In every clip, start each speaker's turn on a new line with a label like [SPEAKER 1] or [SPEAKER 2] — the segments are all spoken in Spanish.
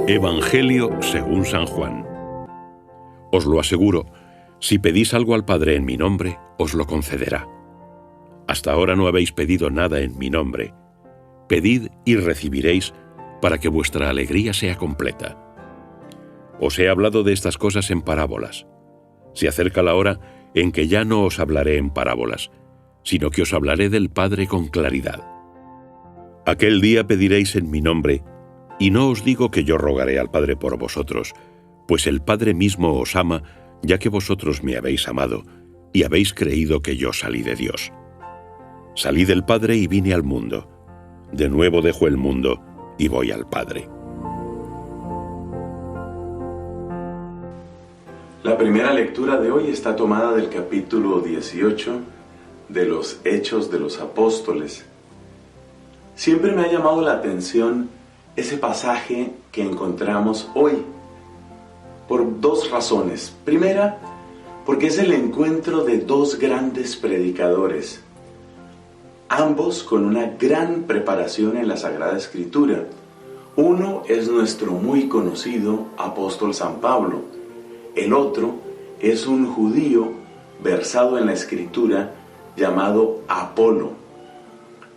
[SPEAKER 1] Evangelio según San Juan. Os lo aseguro, si pedís algo al Padre en mi nombre, os lo concederá. Hasta ahora no habéis pedido nada en mi nombre. Pedid y recibiréis, para que vuestra alegría sea completa. Os he hablado de estas cosas en parábolas. Se acerca la hora en que ya no os hablaré en parábolas, sino que os hablaré del Padre con claridad. Aquel día pediréis en mi nombre, y no os digo que yo rogaré al Padre por vosotros, pues el Padre mismo os ama, ya que vosotros me habéis amado, y habéis creído que yo salí de Dios. Salí del Padre y vine al mundo. De nuevo dejo el mundo y voy al Padre.
[SPEAKER 2] La primera lectura de hoy está tomada del capítulo 18 de los Hechos de los Apóstoles. Siempre me ha llamado la atención ese pasaje que encontramos hoy, por dos razones. Primera, porque es el encuentro de dos grandes predicadores, ambos con una gran preparación en la Sagrada Escritura. Uno es nuestro muy conocido apóstol San Pablo, el otro es un judío versado en la Escritura llamado Apolo.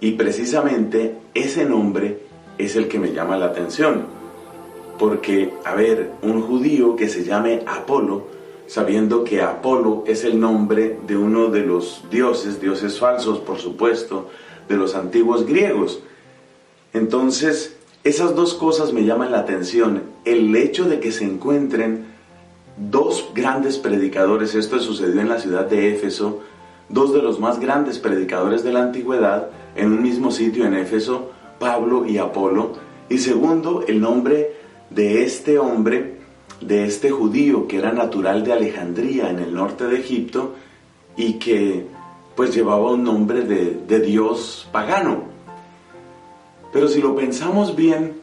[SPEAKER 2] Y precisamente ese nombre es el que me llama la atención. Porque, un judío que se llame Apolo, sabiendo que Apolo es el nombre de uno de los dioses falsos, por supuesto, de los antiguos griegos. Entonces, esas dos cosas me llaman la atención. El hecho de que se encuentren dos grandes predicadores, esto sucedió en la ciudad de Éfeso, dos de los más grandes predicadores de la antigüedad, en un mismo sitio en Éfeso, Pablo y Apolo. Y segundo, el nombre de este hombre, de este judío que era natural de Alejandría, en el norte de Egipto, y que pues llevaba un nombre de dios pagano. Pero si lo pensamos bien,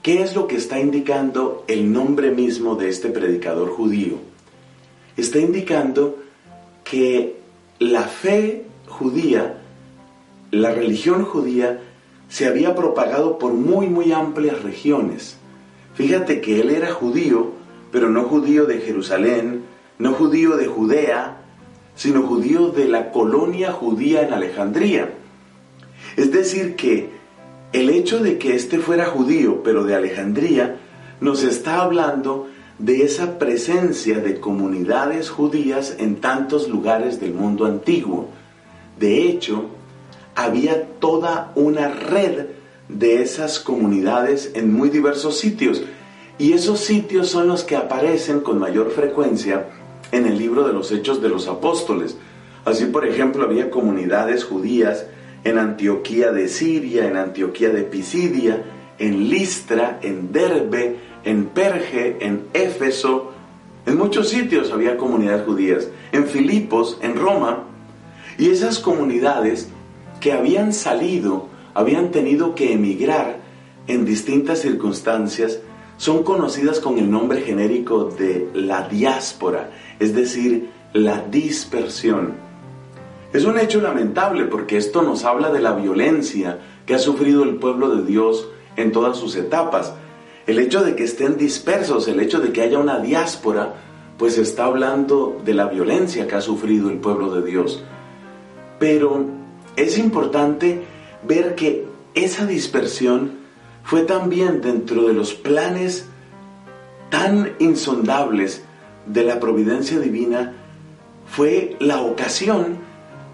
[SPEAKER 2] ¿qué es lo que está indicando el nombre mismo de este predicador judío? Está indicando que la fe judía, la religión judía, se había propagado por muy amplias regiones. Fíjate que él era judío, pero no judío de Jerusalén, no judío de Judea, sino judío de la colonia judía en Alejandría. Es decir que el hecho de que éste fuera judío, pero de Alejandría, nos está hablando de esa presencia de comunidades judías en tantos lugares del mundo antiguo. De hecho, había toda una red de esas comunidades en muy diversos sitios, y esos sitios son los que aparecen con mayor frecuencia en el libro de los Hechos de los Apóstoles. Así, por ejemplo, había comunidades judías en Antioquía de Siria, en Antioquía de Pisidia, en Listra, en Derbe, en Perge, en Éfeso. En muchos sitios había comunidades judías, en Filipos, en Roma. Y esas comunidades que habían salido, habían tenido que emigrar en distintas circunstancias, son conocidas con el nombre genérico de la diáspora, es decir, la dispersión. Es un hecho lamentable porque esto nos habla de la violencia que ha sufrido el pueblo de Dios en todas sus etapas. El hecho de que estén dispersos, el hecho de que haya una diáspora, pues está hablando de la violencia que ha sufrido el pueblo de Dios. Pero es importante ver que esa dispersión fue también dentro de los planes tan insondables de la providencia divina, fue la ocasión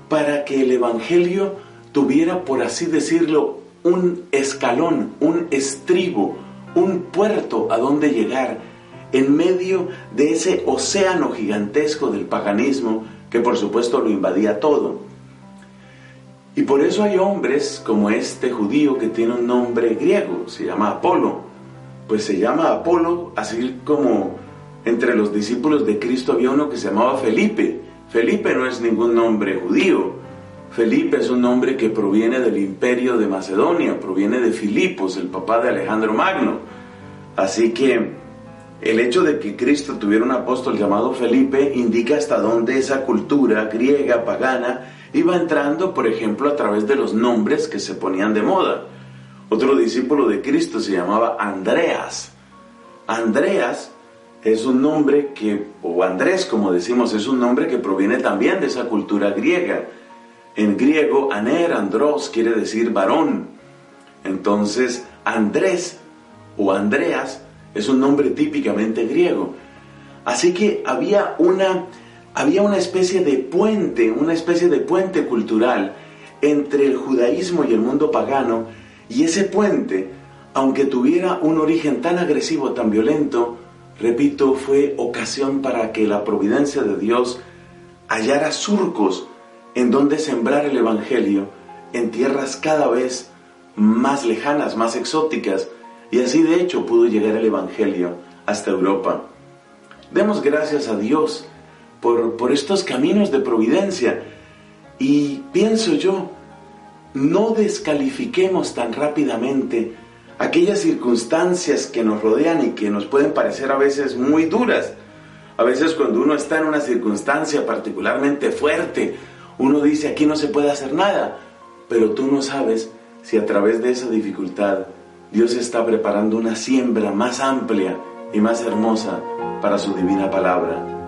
[SPEAKER 2] para que el Evangelio tuviera, por así decirlo, un escalón, un estribo, un puerto a donde llegar en medio de ese océano gigantesco del paganismo que por supuesto lo invadía todo. Y por eso hay hombres como este judío que tiene un nombre griego, se llama Apolo. Pues se llama Apolo, así como entre los discípulos de Cristo había uno que se llamaba Felipe. Felipe no es ningún nombre judío. Felipe es un nombre que proviene del imperio de Macedonia, proviene de Filipos, el papá de Alejandro Magno. Así que el hecho de que Cristo tuviera un apóstol llamado Felipe indica hasta dónde esa cultura griega, pagana, iba entrando, por ejemplo, a través de los nombres que se ponían de moda. Otro discípulo de Cristo se llamaba Andreas. Andreas es un nombre o Andrés, como decimos, es un nombre que proviene también de esa cultura griega. En griego, aner, andros, quiere decir varón. Entonces, Andrés o Andreas es un nombre típicamente griego. Así que había una especie de puente cultural entre el judaísmo y el mundo pagano, y ese puente, aunque tuviera un origen tan agresivo, tan violento, repito, fue ocasión para que la providencia de Dios hallara surcos en donde sembrar el Evangelio en tierras cada vez más lejanas, más exóticas, y así de hecho pudo llegar el Evangelio hasta Europa. Demos gracias a Dios por estos caminos de providencia, y pienso yo, no descalifiquemos tan rápidamente aquellas circunstancias que nos rodean y que nos pueden parecer a veces muy duras. A veces cuando uno está en una circunstancia particularmente fuerte, uno dice, aquí no se puede hacer nada, pero tú no sabes si a través de esa dificultad Dios está preparando una siembra más amplia y más hermosa para su divina palabra.